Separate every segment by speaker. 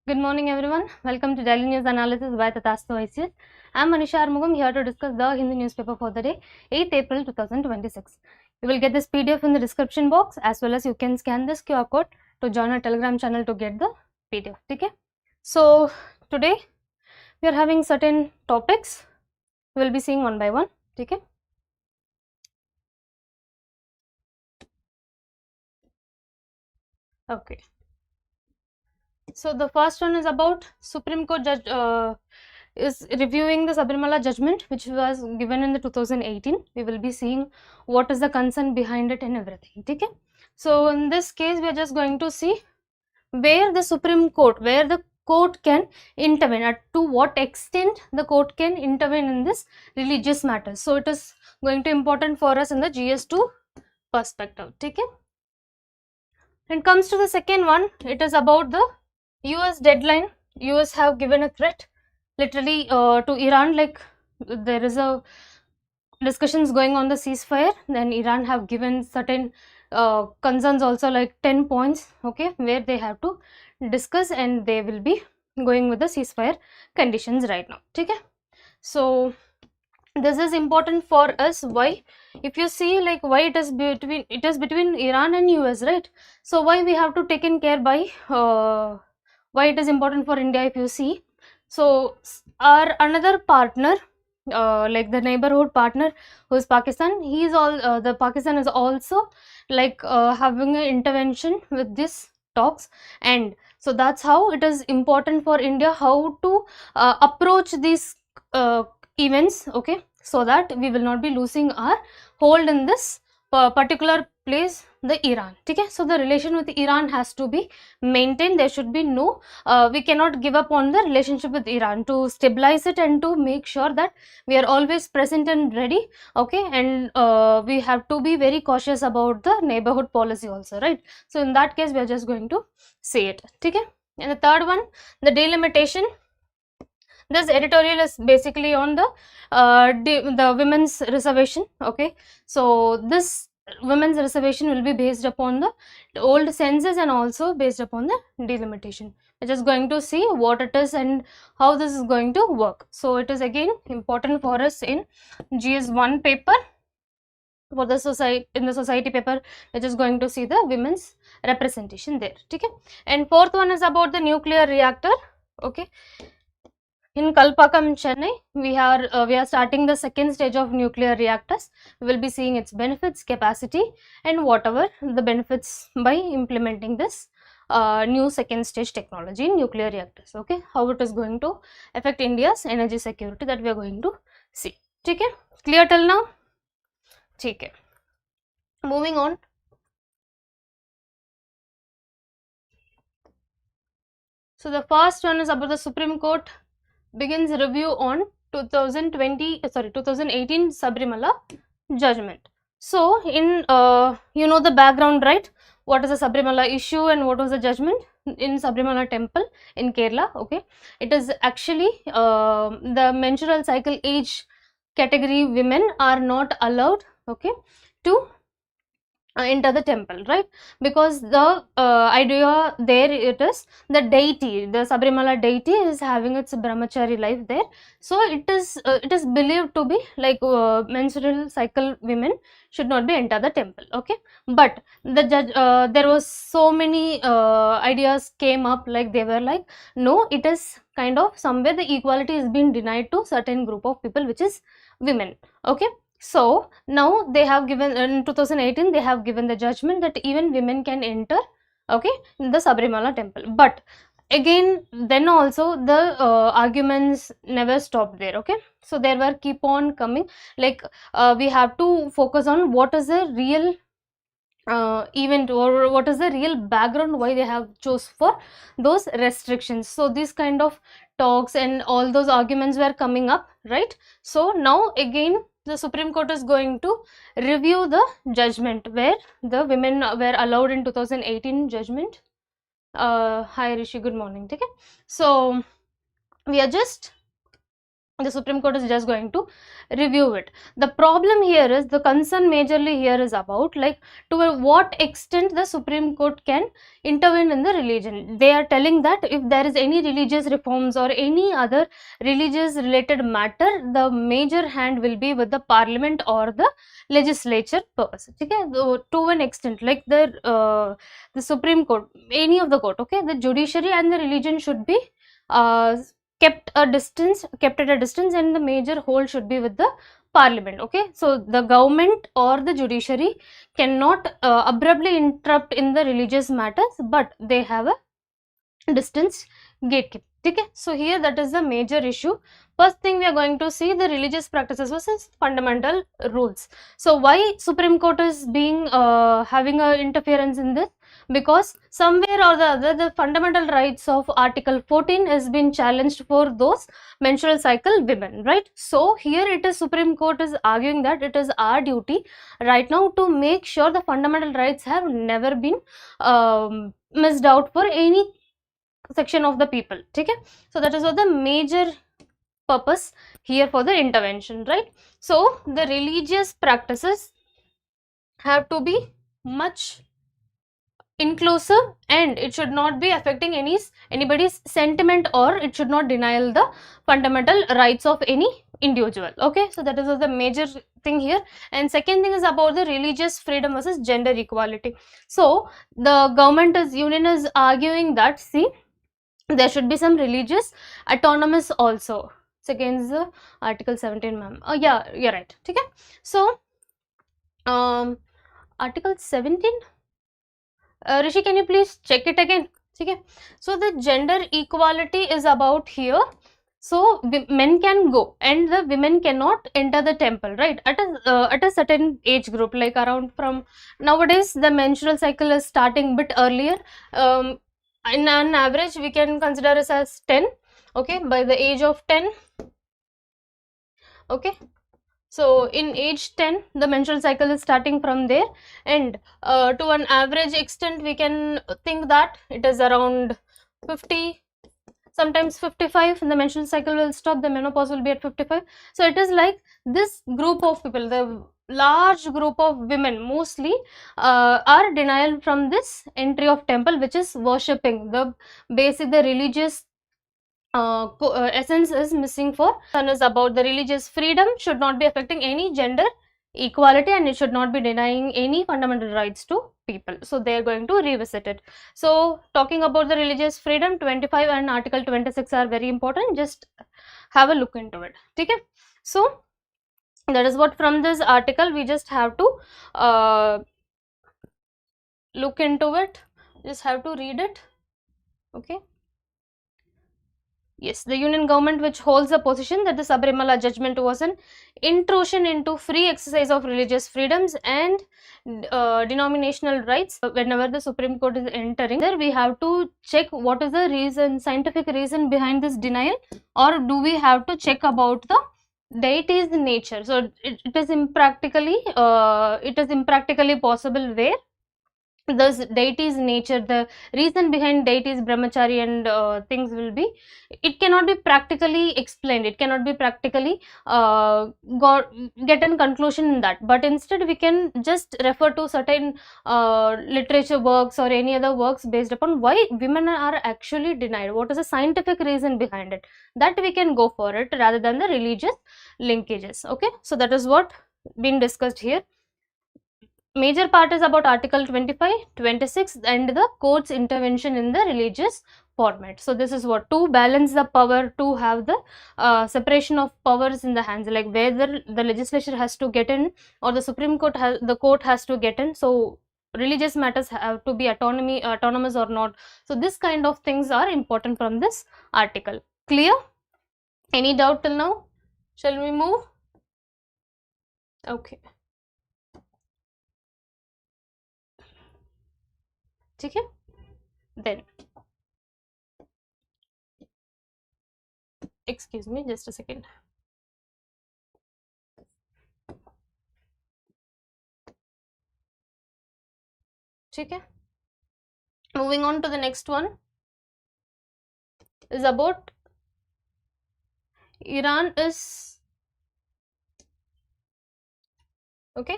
Speaker 1: Good morning everyone. Welcome to Daily News Analysis by Tathastu ICS. I am Manisha here to discuss the Hindi newspaper for the day 8th April 2026. You will get this PDF in the description box, as well as you can scan this QR code to join our Telegram channel to get the PDF. Okay? So today we are having certain topics. We will be seeing one by one. Okay? Okay. So the first one is about Supreme Court judge is reviewing the Sabarimala judgment which was given in the 2018. We will be seeing what is the concern behind it and everything. Okay? So in this case we are just going to see where the Supreme Court, where the court can intervene, to what extent the court can intervene in this religious matters. So it is going to important for us in the GS2 perspective. Okay? When it comes to the second one, it is about the US deadline. US have given a threat literally to Iran, like there is a discussions going on the ceasefire, then Iran have given certain concerns also, like 10 points, okay, where they have to discuss and they will be going with the ceasefire conditions right now. Okay? So this is important for us. Why? If you see, like, why it is between Iran and US, right? So why we have to taken care by why it is important for India, if you see. So our another partner, like the neighborhood partner, who is Pakistan, he is all the Pakistan is also like having an intervention with this talks, and so that's how it is important for India how to approach these events, okay, so that we will not be losing our hold in this particular place, the Iran. Okay? So the relation with Iran has to be maintained. There should be no we cannot give up on the relationship with Iran, to stabilize it and to make sure that we are always present and ready. Okay? And we have to be very cautious about the neighborhood policy also, right? So in that case we are just going to say it. Okay? And the third one, the delimitation. This editorial is basically on the women's reservation. Okay, so this women's reservation will be based upon the old census and also based upon the delimitation. We're just going to see what it is and how this is going to work. So it is again important for us in GS1 paper. For the society, in the society paper, we're just going to see the women's representation there. Okay, and fourth one is about the nuclear reactor. Okay. In Kalpakam, Chennai, we are starting the second stage of nuclear reactors. We will be seeing its benefits, capacity, and whatever the benefits by implementing this new second stage technology in nuclear reactors. Okay, how it is going to affect India's energy security, that we are going to see. Okay, clear till now? Okay. Moving on. So the first one is about the Supreme Court begins review on 2018 Sabarimala judgment. So in you know the background, right? What is the Sabarimala issue and what was the judgment in Sabarimala temple in Kerala? Okay, it is actually the menstrual cycle age category women are not allowed, okay, to enter the temple, right? Because the idea there, it is the deity, the Sabarimala deity is having its brahmachari life there. So it is believed to be like menstrual cycle women should not be enter the temple. Okay, but the judge, there was so many ideas came up, like they were like, no, it is kind of somewhere the equality is being denied to certain group of people, which is women. Okay, so now they have given, in 2018 they have given the judgment that even women can enter, okay, in the Sabarimala temple. But again, then also the arguments never stopped there. Okay, so there were keep on coming, like we have to focus on what is the real event, or what is the real background why they have chose for those restrictions. So these kind of talks and all those arguments were coming up, right? So now again the Supreme Court is going to review the judgment where the women were allowed in 2018 judgment. Hi Rishi, good morning. Okay, so we are just The Supreme Court is just going to review it. The problem here is, the concern majorly here is about, like, to what extent the Supreme Court can intervene in the religion. They are telling that if there is any religious reforms or any other religious related matter, the major hand will be with the parliament or the legislature person. Okay, to an extent, like the Supreme Court, any of the court, okay, the judiciary and the religion should be kept at a distance, and the major hold should be with the parliament. Okay, so the government or the judiciary cannot abruptly interrupt in the religious matters, but they have a distance gatekeep. Okay, so here that is the major issue. First thing, we are going to see the religious practices versus fundamental rules. So why Supreme Court is being having a interference in this? Because somewhere or the other, the fundamental rights of Article 14 has been challenged for those menstrual cycle women, right? So here it is, Supreme Court is arguing that it is our duty right now to make sure the fundamental rights have never been missed out for any section of the people. Okay, so that is what the major purpose here for the intervention, right? So the religious practices have to be much inclusive, and it should not be affecting anybody's sentiment, or it should not denial the fundamental rights of any individual. Okay, so that is the major thing here. And second thing is about the religious freedom versus gender equality. So the government union is arguing that, see, there should be some religious autonomous also. It's against the Article 17, ma'am. Oh yeah, you're right. Okay, so Article 17, Rishi, can you please check it again? Okay, so the gender equality is about here. So men can go and the women cannot enter the temple, right? At a certain age group, like around, from nowadays the menstrual cycle is starting bit earlier. In an average, we can consider it as 10. Okay, by the age of 10. Okay, so in age 10, the menstrual cycle is starting from there, and to an average extent, we can think that it is around 50, sometimes 55. The menstrual cycle will stop, the menopause will be at 55. So it is like this group of people, the large group of women mostly are denied from this entry of temple, which is worshipping the the religious essence is missing for. One is about the religious freedom should not be affecting any gender equality, and it should not be denying any fundamental rights to people. So they are going to revisit it. So talking about the religious freedom, 25 and Article 26 are very important. Just have a look into it. Okay, so that is what from this article we just have to look into it, just have to read it. Okay. Yes, the union government, which holds the position that the Sabarimala judgment was an intrusion into free exercise of religious freedoms and denominational rights. Whenever the Supreme Court is entering there, we have to check what is the reason, scientific reason behind this denial, or do we have to check about the deity's nature. So it is impractically possible where the deity's nature, the reason behind deity's brahmachari and things will be, it cannot be practically explained, it cannot be practically get a conclusion in that, but instead we can just refer to certain literature works or any other works based upon why women are actually denied, what is the scientific reason behind it, that we can go for it rather than the religious linkages. Okay, so that is what been discussed here. Major part is about Article 25, 26 and the court's intervention in the religious format. So this is what, to balance the power, to have the separation of powers in the hands, like whether the legislature has to get in or the Supreme Court the court has to get in. So religious matters have to be autonomous or not. So this kind of things are important from this article. Clear? Any doubt till now? Shall we move? Okay. Okay, then excuse me, just a second. Okay, moving on to the next one is about Iran is, okay,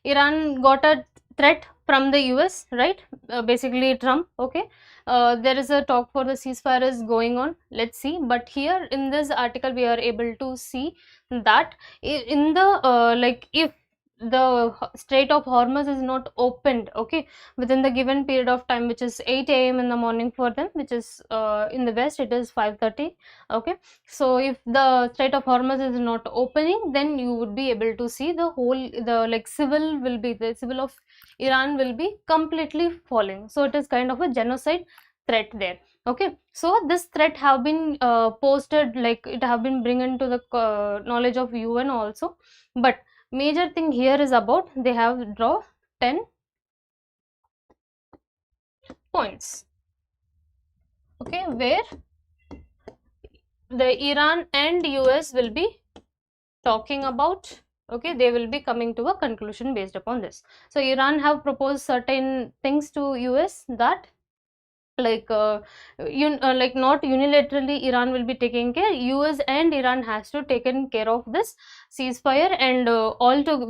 Speaker 1: Iran got a threat from the US, right? Basically Trump, okay. There is a talk for the ceasefire is going on, let's see. But here in this article we are able to see that in the like, if the Strait of Hormuz is not opened, okay, within the given period of time, which is 8 a.m. in the morning for them, which is in the west it is 5:30, okay. So if the Strait of Hormuz is not opening, then you would be able to see the whole, the like civil will be, the civil of Iran will be completely falling. So it is kind of a genocide threat there, okay. So this threat have been posted, like it have been bring into the knowledge of UN also. But major thing here is about, they have draw 10 points, okay, where the Iran and US will be talking about, okay, they will be coming to a conclusion based upon this. So Iran have proposed certain things to US, that like like not unilaterally Iran will be taking care, US and Iran has to taken care of this ceasefire, and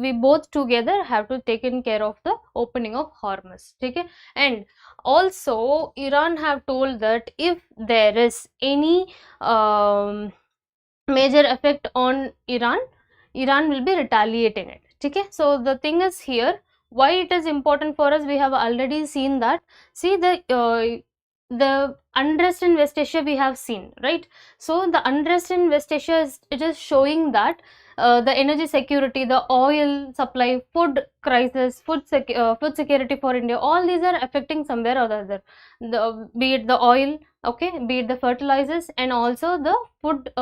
Speaker 1: we both together have to taken care of the opening of Hormuz, okay. And also Iran have told that if there is any major effect on Iran, Iran will be retaliating it, okay. So the thing is here, why it is important for us, we have already seen that, see the unrest in West Asia we have seen, right? So the unrest in West Asia is, it is showing that the energy security, the oil supply, food crisis, food security for India, all these are affecting somewhere or the other, be it the oil, okay, be it the fertilizers, and also the food,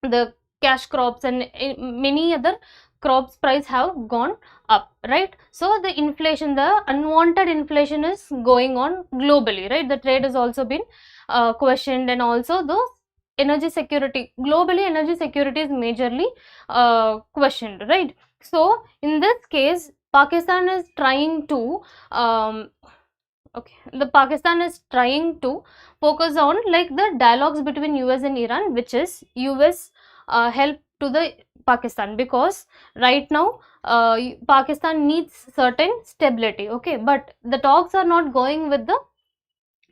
Speaker 1: the cash crops and many other crops price have gone up, right? So the inflation, the unwanted inflation is going on globally, right? The trade has also been questioned, and also the energy security, globally energy security is majorly questioned, right? So in this case Pakistan is trying to okay, the Pakistan is trying to focus on like the dialogues between US and Iran, which is US help to the Pakistan, because right now Pakistan needs certain stability, okay. But the talks are not going with the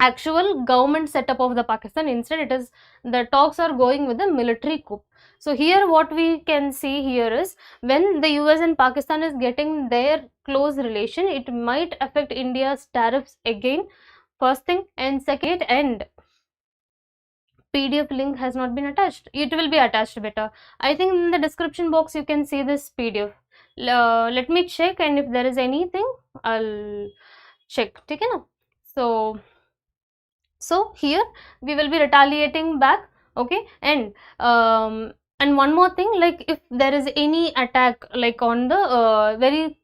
Speaker 1: actual government setup of the Pakistan, instead it is, the talks are going with the military coup. So here what we can see here is, when the US and Pakistan is getting their close relation, it might affect India's tariffs again, first thing. And second, and PDF link has not been attached, it will be attached better, I think in the description box you can see this PDF. Let me check, and if there is anything I'll check, okay na. So here we will be retaliating back, okay. And one more thing, like if there is any attack like on the very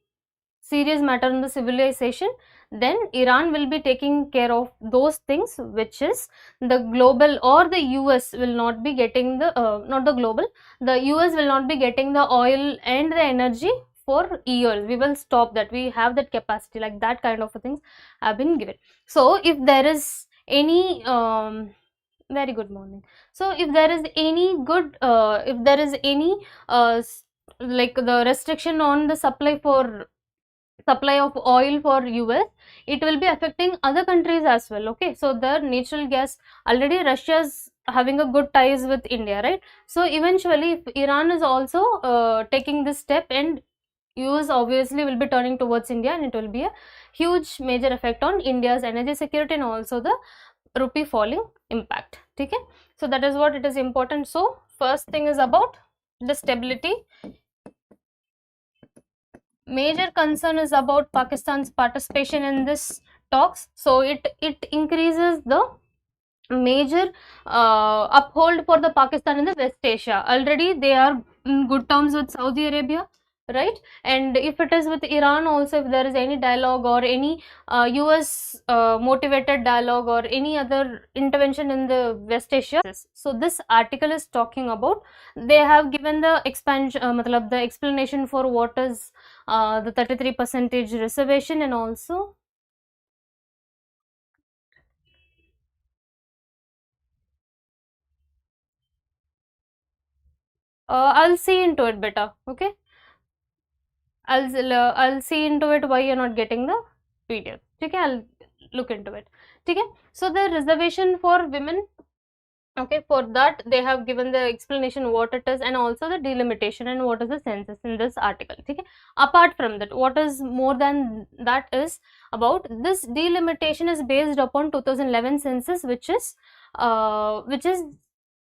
Speaker 1: serious matter in the civilization, then Iran will be taking care of those things, which is the global, or the US will not be getting the not the global, the US will not be getting the oil and the energy for years. We will stop that, we have that capacity, like that kind of things have been given. So if there is any very good morning, so if there is any good if there is any like the restriction on the supply of oil for US, it will be affecting other countries as well, okay. So the natural gas, already Russia's having a good ties with India, right? So eventually if Iran is also taking this step, and US obviously will be turning towards India, and it will be a huge major effect on India's energy security and also the rupee falling impact, okay. So that is what it is important. So first thing is about the stability. Major concern is about Pakistan's participation in this talks. So it increases the major uphold for the Pakistan in the West Asia. Already they are in good terms with Saudi Arabia, right? And if it is with Iran also, if there is any dialogue or any US motivated dialogue or any other intervention in the West Asia. So this article is talking about, they have given the expansion, matlab the explanation for what is the 33% reservation, and also I'll see into it better. Okay, I'll see into it why you're not getting the PDF. Okay, I'll look into it. Okay, so the reservation for women, okay, for that they have given the explanation what it is and also the delimitation and what is the census in this article. Okay, apart from that, what is more than that is about this delimitation is based upon 2011 census, which is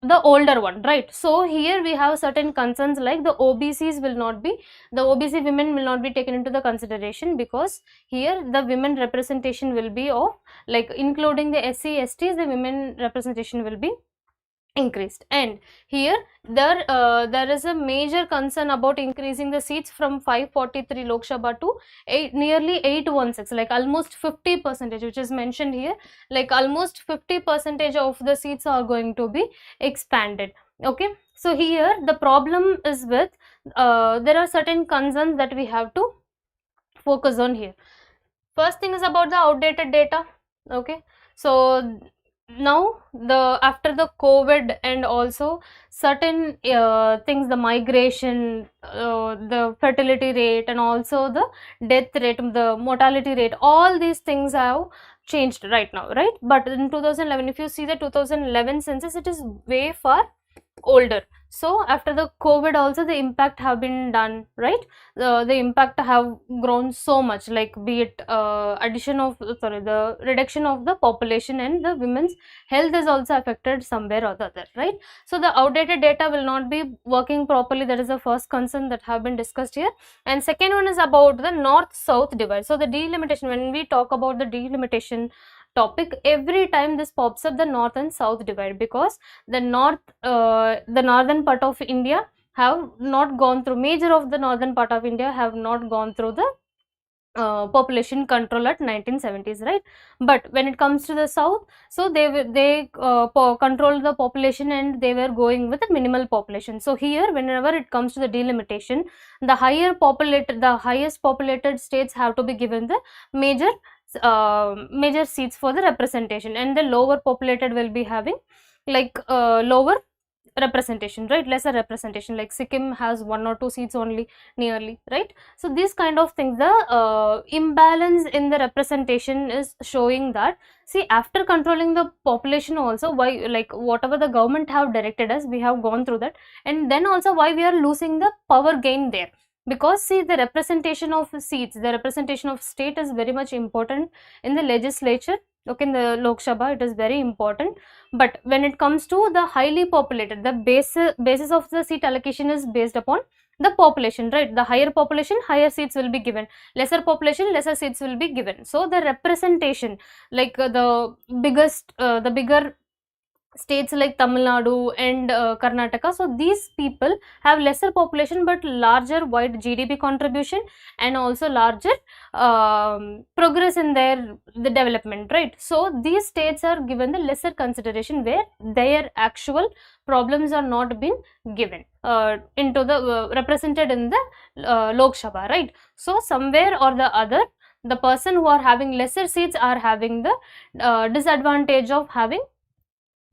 Speaker 1: the older one, right? So here we have certain concerns like the OBCs will not be, the OBC women will not be taken into the consideration, because here the women representation will be of, like, including the SC STs, the women representation will be increased. And here there is a major concern about increasing the seats from 543 Lok Sabha to nearly 816, like almost 50%, which is mentioned here, like almost 50% of the seats are going to be expanded. Okay, so here the problem is with there are certain concerns that we have to focus on here. First thing is about the outdated data. Okay, so now after the COVID and also certain things, the migration, the fertility rate and also the death rate, the mortality rate, all these things have changed right now, right? But in 2011, if you see the 2011 census, it is way far older. So after the COVID also the impact have been done, right? The impact have grown so much, like be it addition of, sorry, the reduction of the population, and the women's health is also affected somewhere or the other, right? So the outdated data will not be working properly. That is the first concern that have been discussed here. And second one is about the north south divide. So the delimitation, when we talk about the delimitation topic, every time this pops up, the north and south divide, because the northern part of India have not gone through, major of the northern part of India have not gone through the population control at 1970s, right? But when it comes to the south, so they control the population and they were going with a minimal population. So here whenever it comes to the delimitation, the highest populated states have to be given the major seats for the representation, and the lower populated will be having like lower representation, right? Lesser representation, like Sikkim has 1 or 2 seats only nearly, right? So these kind of things, the imbalance in the representation is showing that, see, after controlling the population also, why, like whatever the government have directed us, we have gone through that, and then also why we are losing the power gain there, because see, the representation of seats, the representation of state is very much important in the legislature. Okay, in the Lok Sabha it is very important. But when it comes to the highly populated, the basis of the seat allocation is based upon the population, right? The higher population, higher seats will be given, lesser population, lesser seats will be given. So the representation, like the bigger states like Tamil Nadu and Karnataka, so these people have lesser population but larger wide GDP contribution and also larger progress in the development, right? So these states are given the lesser consideration, where their actual problems are not been given into the represented in the Lok Sabha, right? So somewhere or the other, the person who are having lesser seats are having the disadvantage of having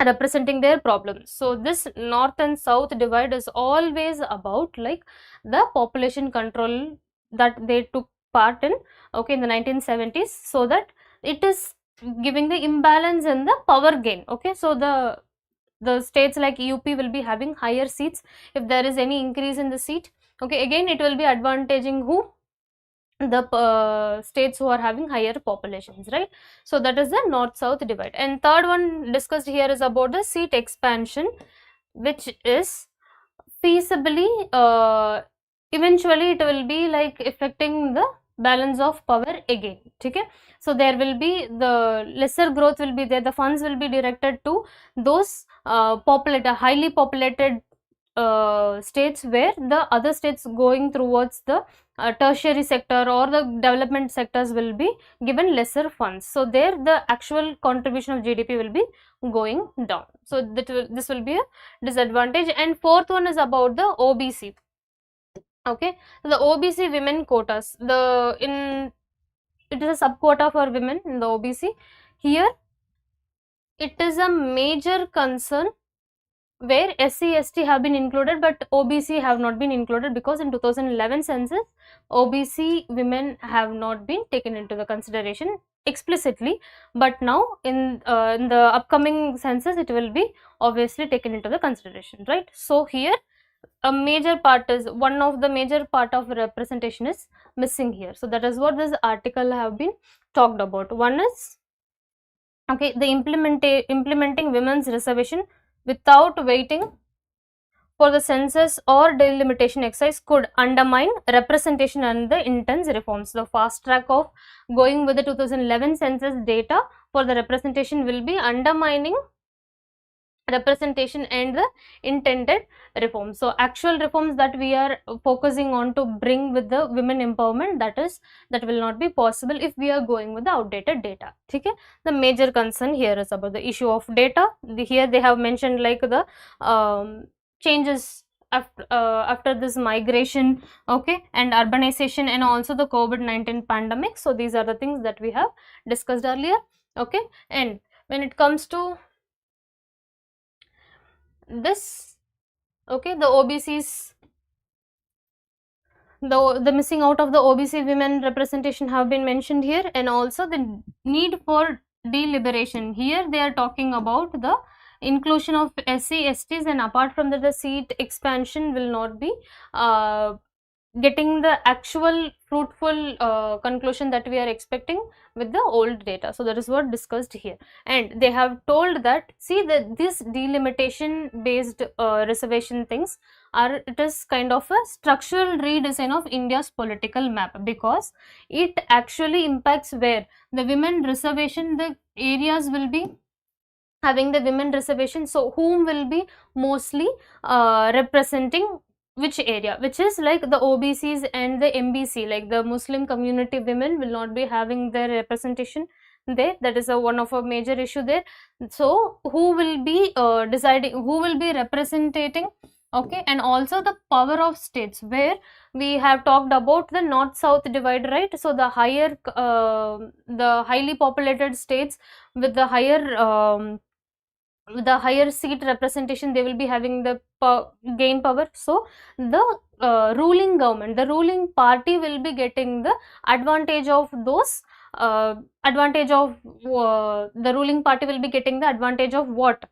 Speaker 1: representing their problems. So this north and south divide is always about like the population control that they took part in, okay, in the 1970s, so that it is giving the imbalance in the power gain. Okay, so the states like UP will be having higher seats if there is any increase in the seat. Okay, again it will be advantaging who, the states who are having higher populations, right? So that is the north south divide. And third one discussed here is about the seat expansion, which is feasibly eventually it will be like affecting the balance of power again. Okay, so there will be the lesser growth will be there, the funds will be directed to those highly populated states, where the other states going towards the tertiary sector or the development sectors will be given lesser funds. So there the actual contribution of GDP will be going down. So this will be a disadvantage. And fourth one is about the OBC. Okay, so the OBC women quotas, it is a sub quota for women in the OBC. Here it is a major concern where SC, ST have been included, but OBC have not been included, because in 2011 census, OBC women have not been taken into the consideration explicitly, but now in the upcoming census, it will be obviously taken into the consideration, right? So here a major part is, one of the major part of representation is missing here. So that is what this article have been talked about. One is, okay, the implementing women's reservation without waiting for the census or delimitation exercise could undermine representation and the intense reforms. The fast track of going with the 2011 census data for the representation will be undermining representation and the intended reforms. So actual reforms that we are focusing on to bring with the women empowerment, that will not be possible if we are going with the outdated data. Okay, the major concern here is about the issue of data. Here they have mentioned like the changes after this migration, okay, and urbanization, and also the COVID-19 pandemic. So these are the things that we have discussed earlier. Okay, and when it comes to this, okay, the OBCs, the missing out of the OBC women representation have been mentioned here, and also the need for deliberation. Here they are talking about the inclusion of SC, STs, and apart from that, the seat expansion will not be getting the actual fruitful conclusion that we are expecting with the old data. So that is what discussed here, and they have told that, see, that this delimitation based reservation things are, it is kind of a structural redesign of India's political map, because it actually impacts where the women reservation, the areas will be having the women reservation, so whom will be mostly representing which area, which is like the OBCs and the MBC, like the Muslim community women will not be having their representation there. That is one of a major issue there. So who will be deciding, who will be representing, okay, and also the power of states, where we have talked about the north south divide, right? So the higher the highly populated states with the higher seat representation, they will be having the gain power. So the ruling government, the ruling party will be getting the advantage of those the ruling party will be getting the advantage of what,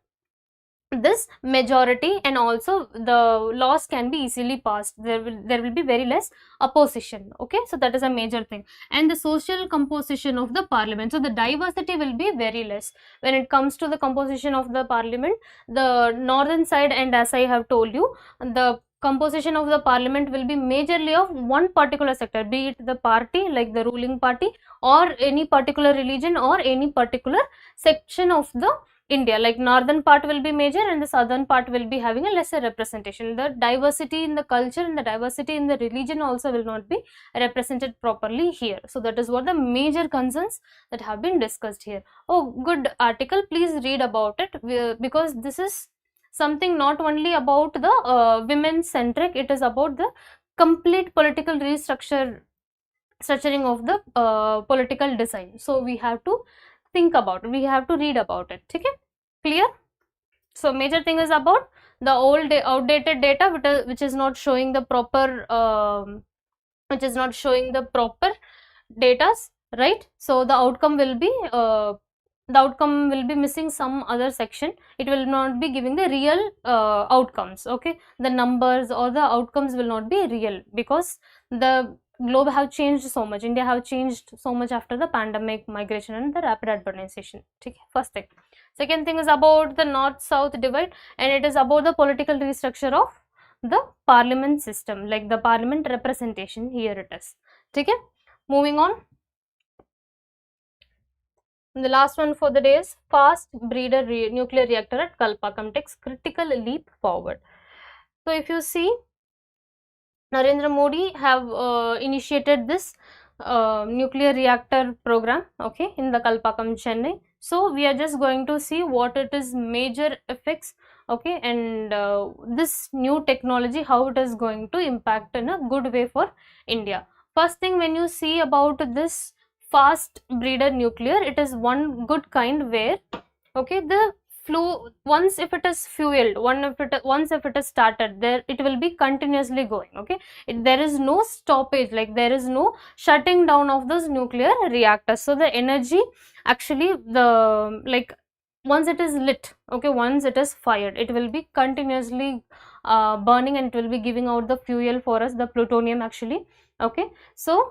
Speaker 1: this majority, and also the laws can be easily passed. There will be very less opposition. Okay, so that is a major thing. And the social composition of the parliament, so the diversity will be very less when it comes to the composition of the parliament. The northern side, and as I have told you, the composition of the parliament will be majorly of one particular sector, be it the party like the ruling party, or any particular religion, or any particular section of the India, like northern part will be major and the southern part will be having a lesser representation. The diversity in the culture and the diversity in the religion also will not be represented properly here. So that is what the major concerns that have been discussed here. Oh, good article, please read about it, because this is something not only about the women centric, it is about the complete political structuring of the political design. So we have to think about it, we have to read about it. Okay, clear? So major thing is about the outdated data which is not showing the proper datas, right? So the outcome will be missing some other section. It will not be giving the real outcomes. Okay, the numbers or the outcomes will not be real, because the globe have changed so much, India have changed so much after the pandemic, migration, and the rapid urbanization. Okay, first thing. Second thing is about the north south divide, and it is about the political restructure of the parliament system, like the parliament representation. Here it is. Okay, moving on. And the last one for the day is fast breeder nuclear reactor at Kalpakkam takes critical leap forward. So if you see, Narendra Modi have initiated this nuclear reactor program, okay, in the Kalpakkam, Chennai. So we are just going to see what it is major effects, okay, and this new technology, how it is going to impact in a good way for India. First thing, when you see about this fast breeder nuclear, it is one good kind where, okay, the once if it is fueled, once if it is started, there it will be continuously going. Okay, there is no stoppage, like there is no shutting down of those nuclear reactors. So the energy actually, the like once it is lit, okay, once it is fired, it will be continuously burning, and it will be giving out the fuel for us, the plutonium actually. Okay, so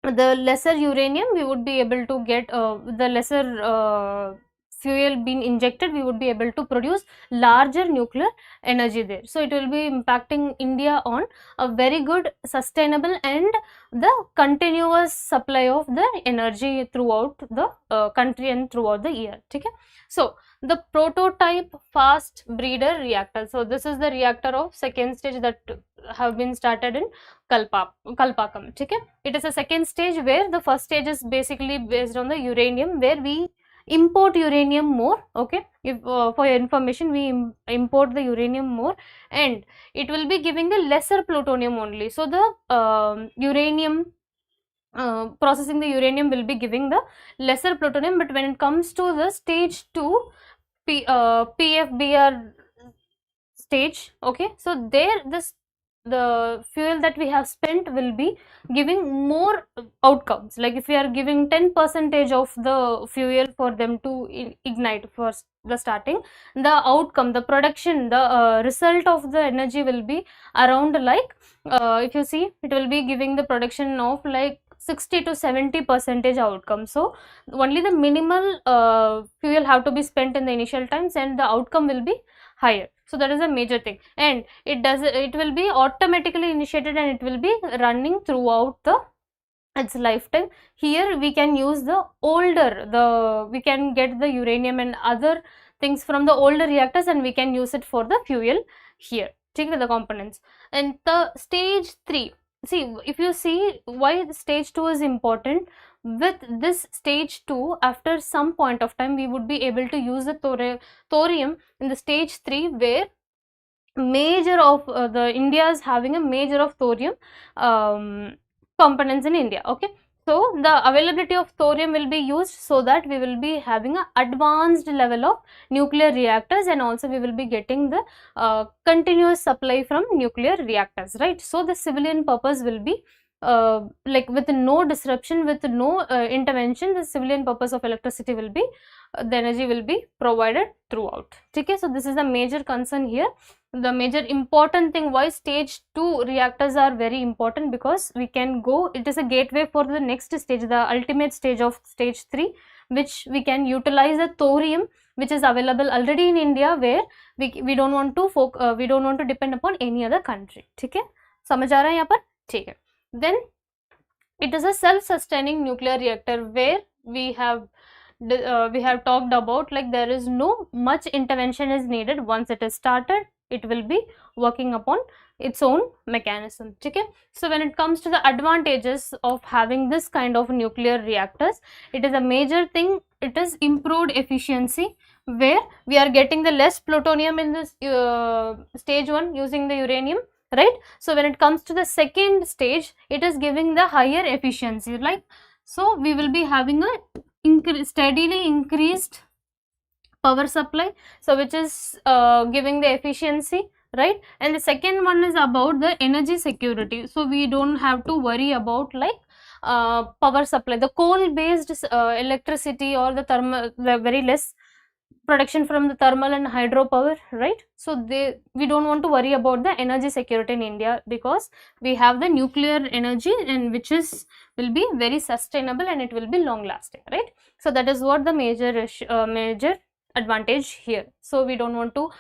Speaker 1: the lesser uranium we would be able to get, the lesser fuel being injected, we would be able to produce larger nuclear energy there. So it will be impacting India on a very good, sustainable and the continuous supply of the energy throughout the country and throughout the year. Okay, so the prototype fast breeder reactor. So this is the reactor of second stage that have been started in Kalpakam. Okay, it is a second stage, where the first stage is basically based on the uranium, where we import uranium more. Okay, if for your information, we import the uranium more, and it will be giving the lesser plutonium only. So the uranium processing the uranium will be giving the lesser plutonium. But when it comes to the stage 2 PFBR stage, okay, so there the fuel that we have spent will be giving more outcomes. Like if we are giving 10% of the fuel for them to ignite for the starting, the outcome, the production, the result of the energy will be around, like if you see, it will be giving the production of like 60 to 70% outcome. So only the minimal fuel have to be spent in the initial times, and the outcome will be higher. So that is a major thing, and it will be automatically initiated, and it will be running throughout its lifetime. Here we can use the older, we can get the uranium and other things from the older reactors, and we can use it for the fuel here. Take the components. And the stage 3, see, if you see why stage 2 is important, with this stage 2, after some point of time, we would be able to use the thorium in the stage 3, where major of the India is having a major of thorium components in India. Okay, so the availability of thorium will be used, so that we will be having an advanced level of nuclear reactors, and also we will be getting the continuous supply from nuclear reactors, right? So the civilian purpose will be like with no disruption, with no intervention, the civilian purpose of electricity will be, the energy will be provided throughout. Okay, so this is the major concern here. The major important thing why stage 2 reactors are very important, because we can go, it is a gateway for the next stage, the ultimate stage of stage 3, which we can utilize the thorium which is available already in India, where we don't want to depend upon any other country. ठीक है, समझ आ रहा है यहाँ पर? ठीक है. Then it is a self-sustaining nuclear reactor, where we have talked about, like there is no much intervention is needed. Once it is started, it will be working upon its own mechanism. Okay, so when it comes to the advantages of having this kind of nuclear reactors, it is a major thing. It is improved efficiency, where we are getting the less plutonium in this stage 1 using the uranium, right? So when it comes to the second stage, it is giving the higher efficiency, like, so we will be having a steadily increased power supply, so which is giving the efficiency, right? And the second one is about the energy security. So we don't have to worry about like power supply, the coal based electricity, or the thermal, the very less production from the thermal and hydropower, right? So we don't want to worry about the energy security in India, because we have the nuclear energy, and which will be very sustainable, and it will be long lasting, right? So that is what the major advantage here. So we don't want to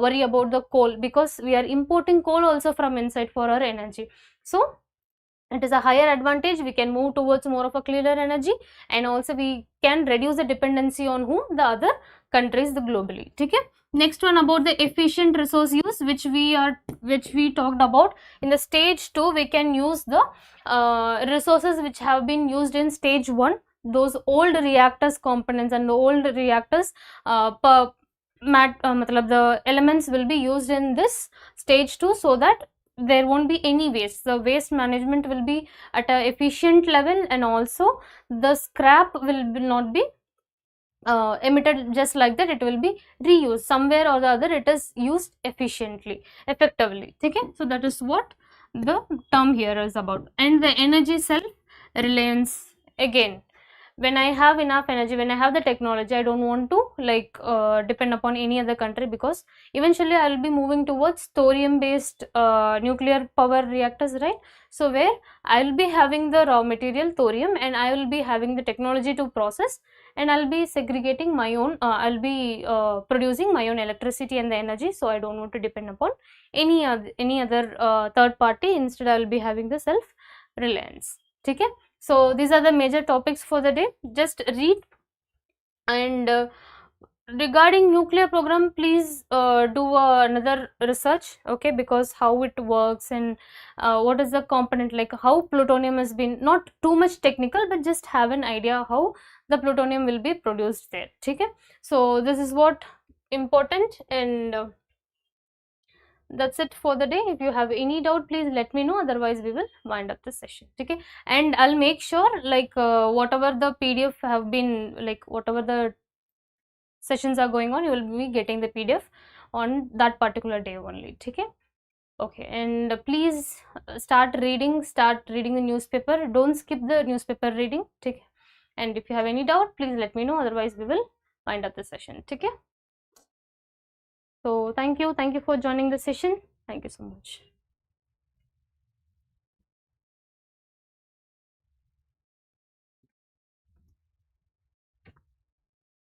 Speaker 1: worry about the coal, because we are importing coal also from inside for our energy. So it is a higher advantage. We can move towards more of a cleaner energy, and also we can reduce the dependency on the other countries globally. Okay, next one about the efficient resource use, which we talked about in the stage 2. We can use the resources which have been used in stage 1, those old reactors components and the old reactors the elements will be used in this stage 2, so that there won't be any waste. The waste management will be at an efficient level, and also the scrap will not be emitted just like that, it will be reused somewhere or the other, it is used efficiently, effectively. Okay, so that is what the term here is about. And the energy self reliance, again, when I have enough energy, when I have the technology, I don't want to like depend upon any other country, because eventually I will be moving towards thorium based nuclear power reactors, right? So where I will be having the raw material thorium, and I will be having the technology to process, and I'll be segregating my own, I'll be producing my own electricity and the energy. So I don't want to depend upon any other third party. Instead I will be having the self reliance. Okay, so these are the major topics for the day. Just read. And regarding nuclear program, please do another research, okay, because how it works, and what is the component, like how plutonium has been, not too much technical, but just have an idea how the plutonium will be produced there. Okay, so this is what important, and that's it for the day. If you have any doubt, please let me know, otherwise we will wind up the session. Okay, and I'll make sure like whatever the PDF have been, like whatever the sessions are going on, you will be getting the PDF on that particular day only. Okay, okay, and please start reading the newspaper. Don't skip the newspaper reading. Okay, and if you have any doubt, please let me know, otherwise we will wind up the session. Okay, so thank you for joining the session. Thank you so much.